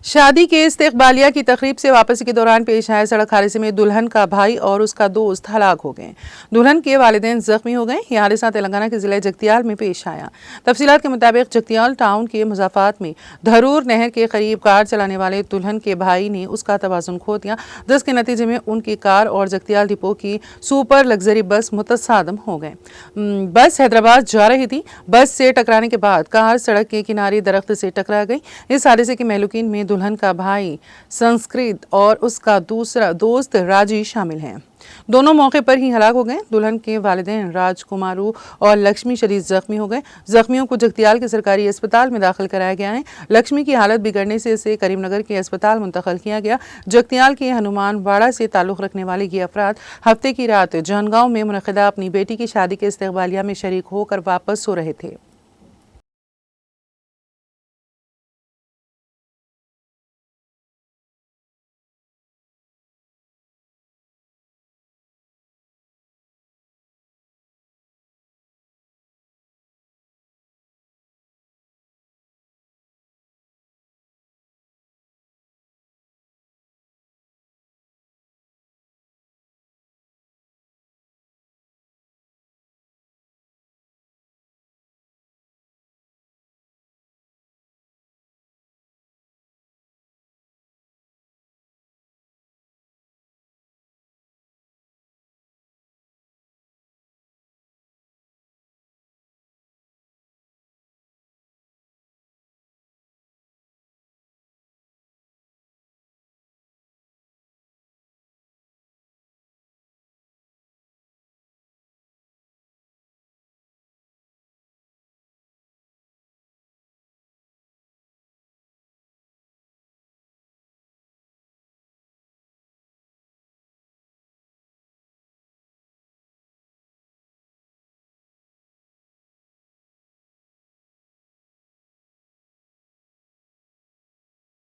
शादी के इस्तकबालिया की तकरीब से वापसी के दौरान पेश आए सड़क हादसे में दुल्हन का भाई और उसका दोस्त हलाक हो गए। दुल्हन के वालिदैन जख्मी हो गए। यह हादसा तेलंगाना के जिले जगतियाल में पेश आया। तफसीलात के मुताबिक जगतियाल टाउन के मुजाफात में धरूर नहर के करीब कार चलाने वाले दुल्हन के भाई ने उसका तवाजुन खो दिया, जिसके नतीजे में उनकी कार और जगतियाल डिपो की सुपर लग्जरी बस मुतसादम हो गए। बस हैदराबाद जा रही थी। बस से टकराने के बाद कार सड़क के किनारे दरख्त से टकरा गई। इस हादसे के महलूकीन में दुल्हन का भाई संस्कृत और उसका दूसरा दोस्त राजी शामिल हैं। दोनों मौके पर ही हलाक हो गए। दुल्हन के वालिदैन राजकुमारू और लक्ष्मी शदीद जख्मी हो गए। जख्मियों को जगतियाल के सरकारी अस्पताल में दाखिल कराया गया है। लक्ष्मी की हालत बिगड़ने से इसे करीमनगर के अस्पताल मुंतकिल किया गया। जगतियाल के हनुमान वाड़ा से ताल्लुक़ रखने वाले ये अफराद हफ्ते की रात जानगांव में मुनक़िदा अपनी बेटी की शादी के इस्तकबालिया में शरीक होकर वापस सो रहे थे।